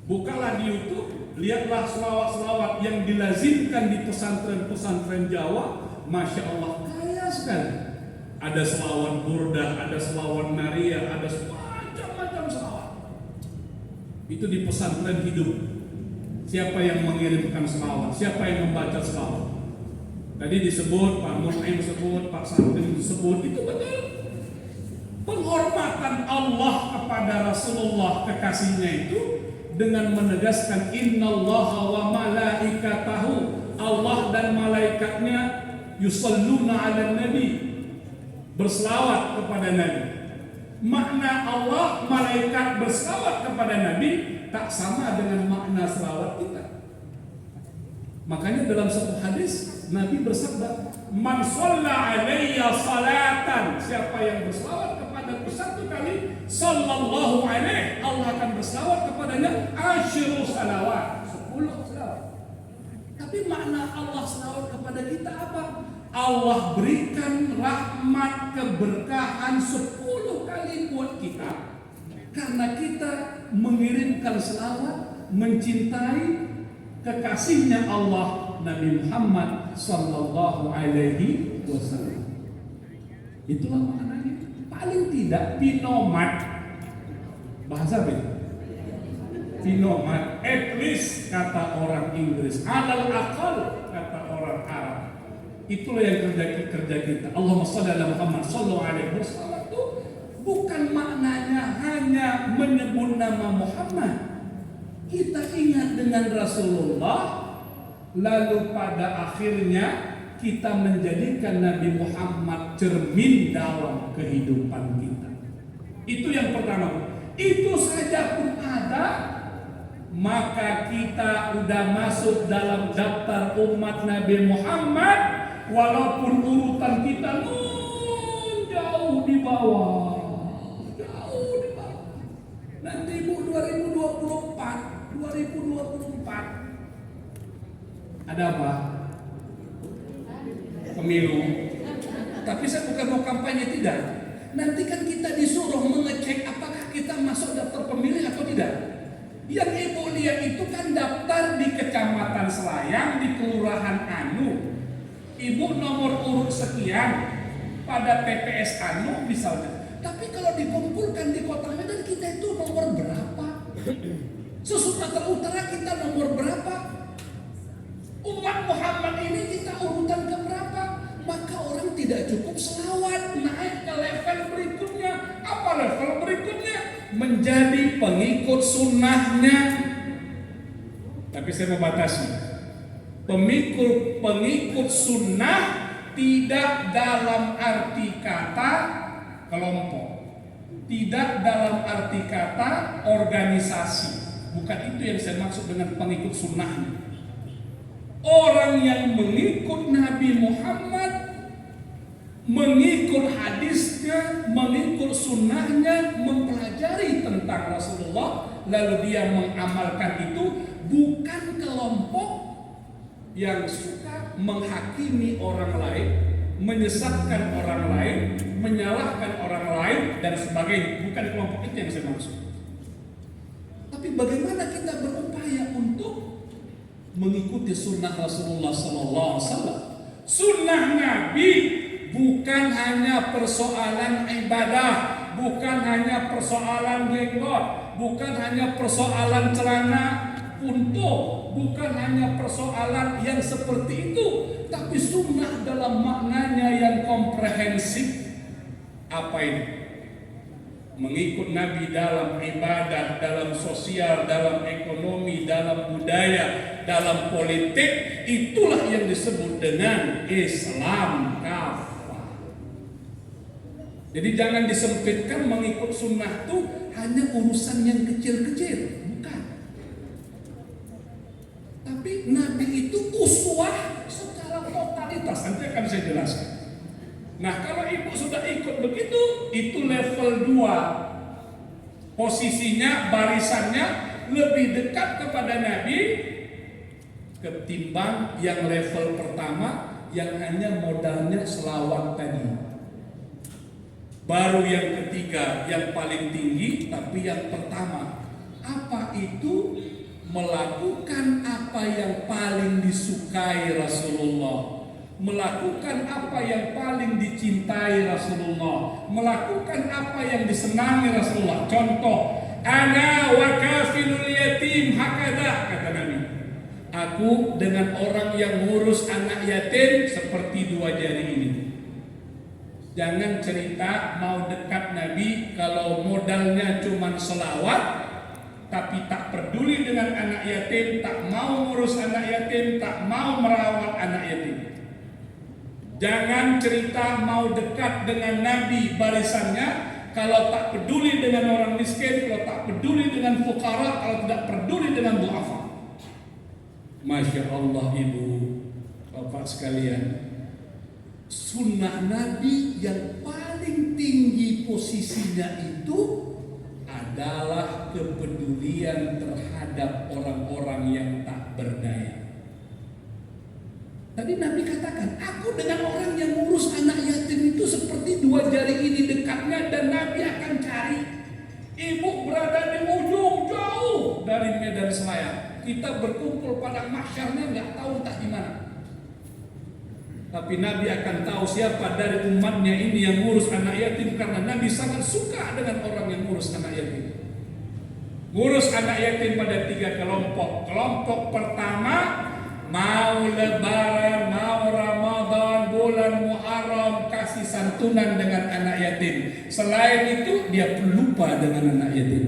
Bukalah di YouTube, lihatlah selawat-selawat yang dilazimkan di pesantren-pesantren Jawa. Masya Allah, kaya sekali. Ada selawat burdah, ada selawat naria, ada macam-macam selawat. Itu di pesantren hidup. Siapa yang mengirimkan selawat? Siapa yang membaca selawat? Tadi disebut, Pak Mu'aim sebut, Pak Sarudin disebut, itu betul. Penghormatan Allah kepada Rasulullah kekasihnya itu dengan menegaskan innallaha wa malaikatahu, Allah dan malaikatnya yusalluna 'alan nabi, berselawat kepada Nabi. Makna Allah malaikat berselawat kepada Nabi tak sama dengan makna selawat kita. Makanya dalam satu hadis Nabi bersabda, "Man shalla 'alayya salatan", siapa yang berselawat kepadaku satu kali, sallallahu alaihi, Allah akan berselawat kepadanya asyru salawat, 10 selawat. Tapi makna Allah selawat kepada kita apa? Allah berikan rahmat keberkahan 10 kali buat kita karena kita mengirimkan selawat, mencintai kekasihnya Allah Nabi Muhammad sallallahu alaihi wasallam. Itulah maknanya. Paling tidak pinomat, bahasa apa itu? Pinomat, at least kata orang Inggris, alal aqal kata orang Arab. Itulah yang kerja kita. Allahumma shalli ala Muhammad sallallahu alaihi wasallam itu bukan maknanya hanya menyebut nama Muhammad. Kita ingat dengan Rasulullah, lalu pada akhirnya kita menjadikan Nabi Muhammad cermin dalam kehidupan kita. Itu yang pertama. Itu saja pun ada, maka kita udah masuk dalam daftar umat Nabi Muhammad, walaupun urutan kita jauh di bawah. Nanti 2024 ada apa? Pemilu. Tapi saya bukan mau kampanye, tidak. Nanti kan kita disuruh mengecek apakah kita masuk daftar pemilih atau tidak. Yang ibu lihat itu kan daftar di Kecamatan Selayang, di Kelurahan Anu. Ibu nomor urut sekian pada TPS Anu misalnya. Tapi kalau dikumpulkan di Kota Medan, kita itu nomor berapa? Se-Sumatera Utara kita nomor berapa? Umat Muhammad ini kita urutan ke berapa? Maka orang tidak cukup selawat, naik ke level berikutnya. Apa level berikutnya? Menjadi pengikut sunnahnya. Tapi saya membatasi. Pengikut sunnah tidak dalam arti kata kelompok, tidak dalam arti kata organisasi. Bukan itu yang saya maksud dengan pengikut sunnahnya. Orang yang mengikut Nabi Muhammad, mengikut hadisnya, mengikut sunnahnya, mempelajari tentang Rasulullah, lalu dia mengamalkan itu, bukan kelompok yang suka menghakimi orang lain, menyesatkan orang lain, menyalahkan orang lain dan sebagainya. Bukan kelompok itu yang saya maksud. Tapi bagaimana kita berupaya untuk mengikuti sunnah Rasulullah SAW. Sunnah Nabi bukan hanya persoalan ibadah, bukan hanya persoalan jenggot, bukan hanya persoalan celana punto, bukan hanya persoalan yang seperti itu, tapi sunnah dalam maknanya yang komprehensif. Apa ini? Mengikut Nabi dalam ibadah, dalam sosial, dalam ekonomi, dalam budaya, dalam politik, itulah yang disebut dengan Islam kafah. Jadi jangan disempitkan mengikut sunnah itu hanya urusan yang kecil-kecil, bukan. Tapi Nabi itu uswah secara totalitas, nanti akan saya jelaskan. Nah, kalau ibu sudah ikut begitu, itu level 2. Posisinya, barisannya lebih dekat kepada Nabi ketimbang yang level pertama yang hanya modalnya selawat tadi. Baru yang ketiga yang paling tinggi, tapi yang pertama apa itu melakukan apa yang paling disukai Rasulullah, melakukan apa yang paling dicintai Rasulullah, melakukan apa yang disenangi Rasulullah. Contoh, ana wa kafilul yatim hakada, kata Nabi. Aku dengan orang yang ngurus anak yatim seperti dua jari ini. Jangan cerita mau dekat Nabi kalau modalnya cuma selawat, tapi tak peduli dengan anak yatim, tak mau ngurus anak yatim, tak mau merawat anak yatim. Jangan cerita mau dekat dengan Nabi barisannya kalau tak peduli dengan orang miskin, kalau tak peduli dengan fukara, kalau tidak peduli dengan du'afa. Masya Allah ibu, bapak sekalian, sunnah Nabi yang paling tinggi posisinya itu adalah kepedulian terhadap orang-orang yang tak berdaya. Tadi Nabi katakan, aku dengan orang yang ngurus anak yatim itu seperti dua jari ini dekatnya, dan Nabi akan cari. Ibu berada di ujung jauh dari Medan Selayar, kita berkumpul pada mahsyarnya nggak tahu entah di mana. Tapi Nabi akan tahu siapa dari umatnya ini yang ngurus anak yatim, karena Nabi sangat suka dengan orang yang ngurus anak yatim. Ngurus anak yatim pada 3 kelompok. Kelompok pertama, mau lebaran, mau Ramadan, bulan Muharram, kasih santunan dengan anak yatim. Selain itu dia lupa dengan anak yatim.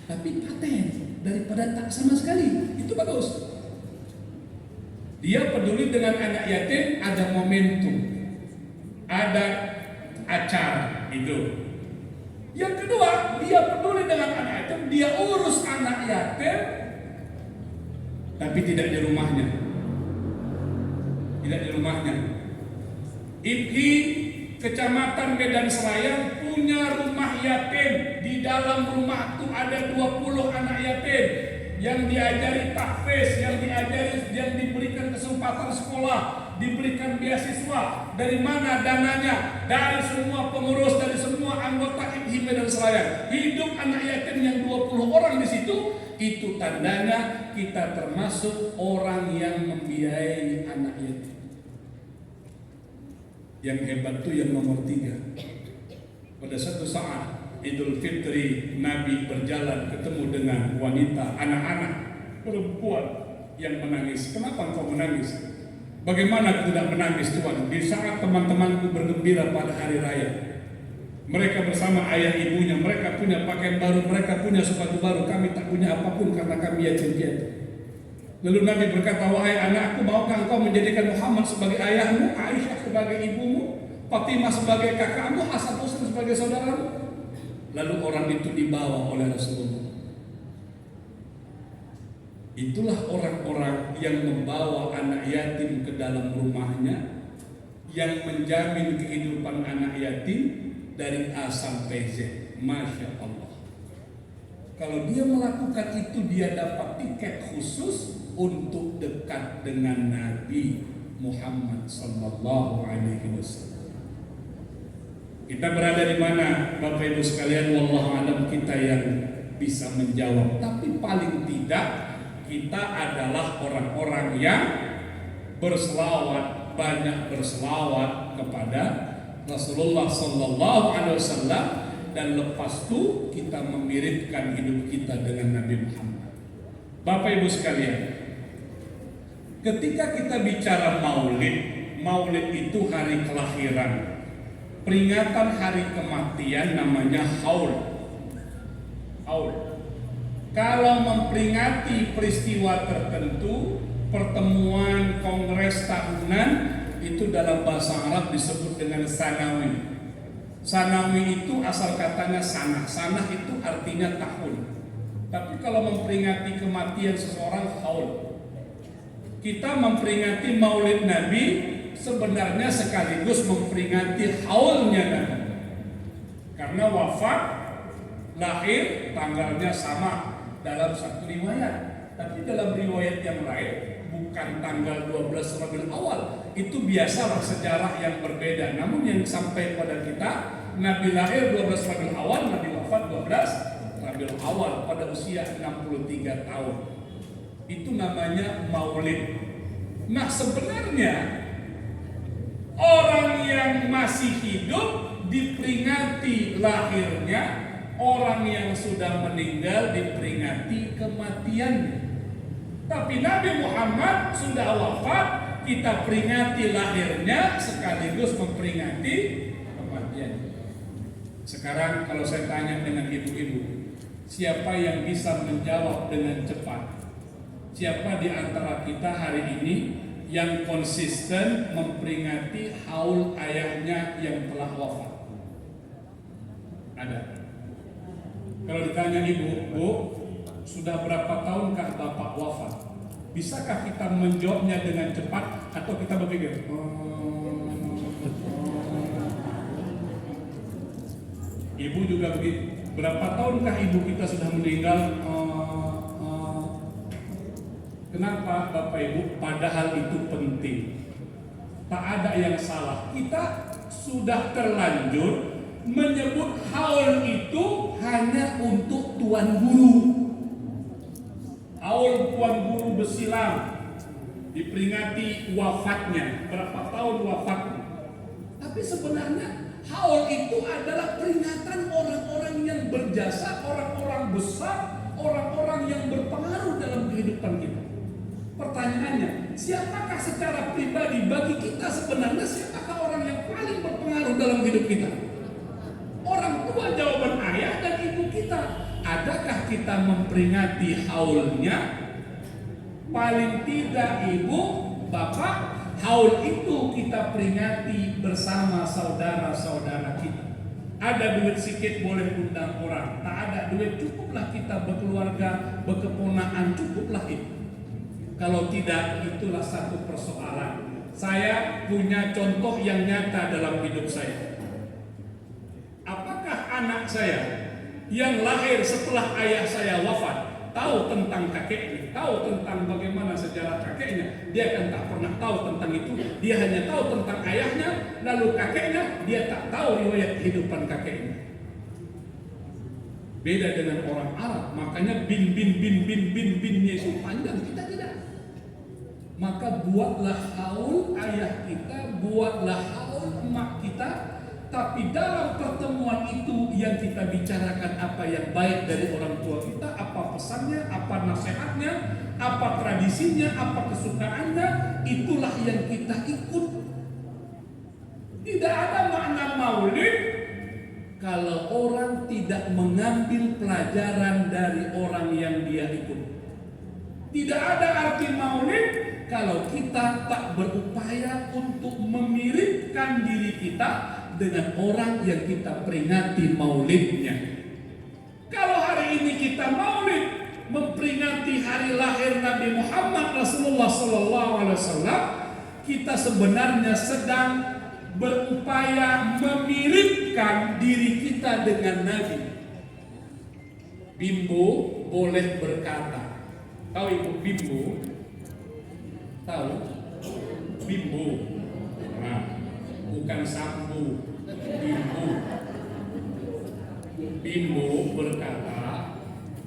Tapi paten daripada tak sama sekali, itu bagus. Dia peduli dengan anak yatim, ada momentum, ada acara itu. Yang kedua, dia peduli dengan anak yatim, dia urus anak yatim, tapi tidak di rumahnya. Tidak di rumahnya. IPI Kecamatan Medan Selayar punya rumah yatim. Di dalam rumah itu ada 20 anak yatim yang diajari tahfiz, yang diberikan kesempatan sekolah, diberikan beasiswa. Dari mana dananya? Dari semua pengurus, dari semua anggota IPI Medan Selayar. Hidup anak yatim yang 20 orang di situ, itu tandanya kita termasuk orang yang membiayai anak yatim. Yang hebat itu yang nomor 3. Pada satu saat Idul Fitri, Nabi berjalan ketemu dengan wanita, anak-anak, perempuan yang menangis. Kenapa engkau menangis? Bagaimana tidak menangis Tuhan? Di saat teman-temanku bergembira pada hari raya, mereka bersama ayah ibunya, mereka punya pakaian baru, mereka punya sepatu baru, kami tak punya apapun karena kami yatim piatu. Lalu Nabi berkata, wahai anakku, maukah engkau menjadikan Muhammad sebagai ayahmu, Aisyah sebagai ibumu, Fatimah sebagai kakakmu, Hasan Husain sebagai saudaramu? Lalu orang itu dibawa oleh Rasulullah. Itulah orang-orang yang membawa anak yatim ke dalam rumahnya, yang menjamin kehidupan anak yatim dari A sampai Z. Masya Allah. Kalau dia melakukan itu, dia dapat tiket khusus untuk dekat dengan Nabi Muhammad sallallahu alaihi wasallam. Kita berada di mana, Bapak Ibu sekalian? Wallahu a'lam, kita yang bisa menjawab. Tapi paling tidak kita adalah orang-orang yang berselawat, banyak berselawat kepada Rasulullah sallallahu alaihi wasallam, dan lepas itu kita memiripkan hidup kita dengan Nabi Muhammad. Bapak Ibu sekalian, ketika kita bicara maulid, maulid itu hari kelahiran. Peringatan hari kematian namanya haul. Haul. Kalau memperingati peristiwa tertentu, pertemuan kongres tahunan, itu dalam bahasa Arab disebut dengan sanawi. Sanawi itu asal katanya sanah. Sanah itu artinya tahun. Tapi kalau memperingati kematian seseorang, haul. Kita memperingati maulid Nabi sebenarnya sekaligus memperingati haulnya Nabi. Karena wafat, lahir, tanggalnya sama dalam satu riwayat. Tapi dalam riwayat yang lain bukan tanggal 12 Rabiul Awal. Itu biasalah sejarah yang berbeda. Namun yang sampai pada kita, Nabi lahir 12 Rabiul Awal, Nabi wafat 12 Rabiul Rabiul Awal pada usia 63 tahun. Itu namanya maulid. Nah sebenarnya orang yang masih hidup diperingati lahirnya, orang yang sudah meninggal diperingati kematiannya. Tapi Nabi Muhammad sudah wafat, kita peringati lahirnya sekaligus memperingati kematiannya. Sekarang kalau saya tanya dengan ibu-ibu, siapa yang bisa menjawab dengan cepat? Siapa di antara kita hari ini yang konsisten memperingati haul ayahnya yang telah wafat? Ada. Kalau ditanya ibu, Bu, sudah berapa tahunkah bapak wafat? Bisakah kita menjawabnya dengan cepat atau kita berpikir? Ibu juga begitu. Berapa tahunkah ibu kita sudah meninggal? Kenapa Bapak Ibu? Padahal itu penting. Tak ada yang salah. Kita sudah terlanjur menyebut haul itu hanya untuk tuan guru. Haul tuan guru Besilam diperingati wafatnya. Berapa tahun wafatnya? Tapi sebenarnya haul itu adalah peringatan orang-orang yang berjasa, orang-orang besar, orang-orang yang berpengaruh dalam kehidupan kita. Pertanyaannya, siapakah secara pribadi bagi kita sebenarnya siapakah orang yang paling berpengaruh dalam hidup kita? Orang tua, jawaban ayah dan ibu kita. Adakah kita memperingati haulnya? Paling tidak ibu, bapak, haul itu kita peringati bersama saudara-saudara kita. Ada duit sedikit boleh undang orang, tak ada duit cukuplah kita berkeluarga, berkeponaan, cukuplah itu. Kalau tidak, itulah satu persoalan. Saya punya contoh yang nyata dalam hidup saya. Apakah anak saya yang lahir setelah ayah saya wafat tahu tentang kakeknya, tahu tentang bagaimana sejarah kakeknya? Dia kan tak pernah tahu tentang itu. Dia hanya tahu tentang ayahnya, lalu kakeknya dia tak tahu riwayat kehidupan kakeknya. Beda dengan orang Arab, makanya binnya itu panjang, kita tidak. Maka buatlah haul ayah kita, buatlah haul emak kita, tapi dalam pertemuan itu yang kita bicarakan apa yang baik dari orang tua kita, apa pesannya, apa nasihatnya, apa tradisinya, apa kesukaannya, itulah yang kita ikut. Tidak ada makna maulid kalau orang tidak mengambil pelajaran dari orang yang dia ikut. Tidak ada arti maulid kalau kita tak berupaya untuk memiripkan diri kita dengan orang yang kita peringati maulidnya. Kalau hari ini kita maulid memperingati hari lahir Nabi Muhammad Rasulullah SAW, kita sebenarnya sedang berupaya memiripkan diri kita dengan Nabi. Bimbo boleh berkata, tahu ibu bimbo? Tahu? Bimbo. Nah, bukan sambu. Bimbo. Bimbo berkata,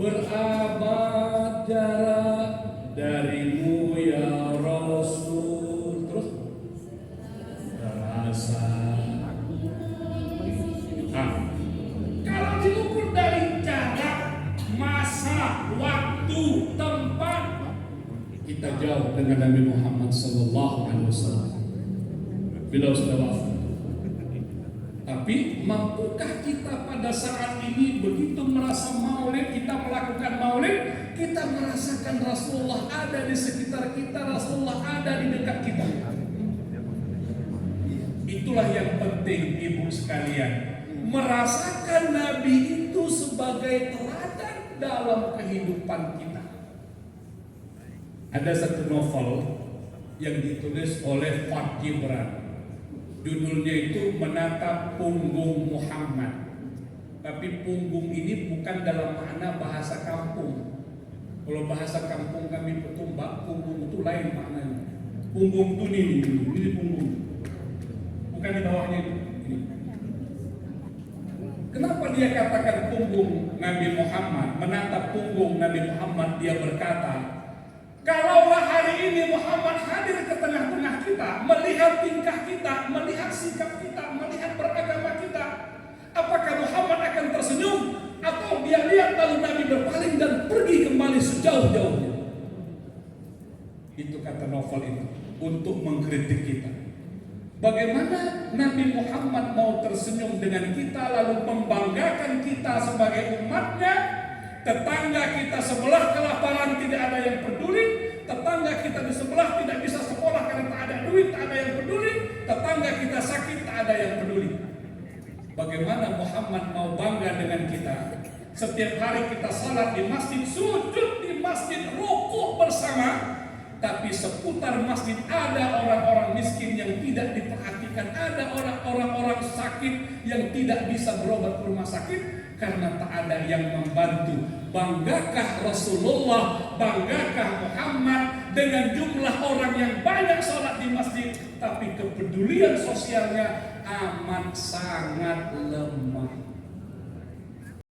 berabad jarak darimu ya Rasul. Terus terasa. Nah, kalau diukur dari jarak, masa, waktu, tempat, kita jauh dengan Nabi Muhammad SAW. Beliau sudah wafat. Tapi mampukah kita pada saat ini begitu merasa maulid, kita melakukan maulid, kita merasakan Rasulullah ada di sekitar kita, Rasulullah ada di dekat kita. Itulah yang penting ibu sekalian, merasakan Nabi itu sebagai teladan dalam kehidupan kita. Ada satu novel yang ditulis oleh Fat Gibran. Judulnya itu Menatap Punggung Muhammad. Tapi punggung ini bukan dalam makna bahasa kampung. Kalau bahasa kampung kami Petumbak, punggung itu lain maknanya. Punggung itu ini punggung. Bukan di bawahnya ini. Kenapa dia katakan punggung Nabi Muhammad, menatap punggung Nabi Muhammad, dia berkata, kalaulah hari ini Muhammad hadir ke tengah-tengah kita, melihat tingkah kita, melihat sikap kita, melihat beragama kita, apakah Muhammad akan tersenyum? Atau dia lihat lalu Nabi berpaling dan pergi kembali sejauh-jauhnya? Itu kata novel itu, untuk mengkritik kita. Bagaimana Nabi Muhammad mau tersenyum dengan kita lalu membanggakan kita sebagai umatnya? Tetangga kita sebelah kelaparan tidak ada yang peduli, tetangga kita di sebelah tidak bisa sekolah karena tak ada duit, tak ada yang peduli, tetangga kita sakit, tak ada yang peduli. Bagaimana Muhammad mau bangga dengan kita? Setiap hari kita salat di masjid, sujud di masjid, rukuk bersama, tapi seputar masjid ada orang-orang miskin yang tidak diperhatikan, ada orang-orang sakit yang tidak bisa berobat ke rumah sakit karena tak ada yang membantu. Banggakah Rasulullah, banggakah Muhammad dengan jumlah orang yang banyak sholat di masjid, tapi kepedulian sosialnya amat sangat lemah?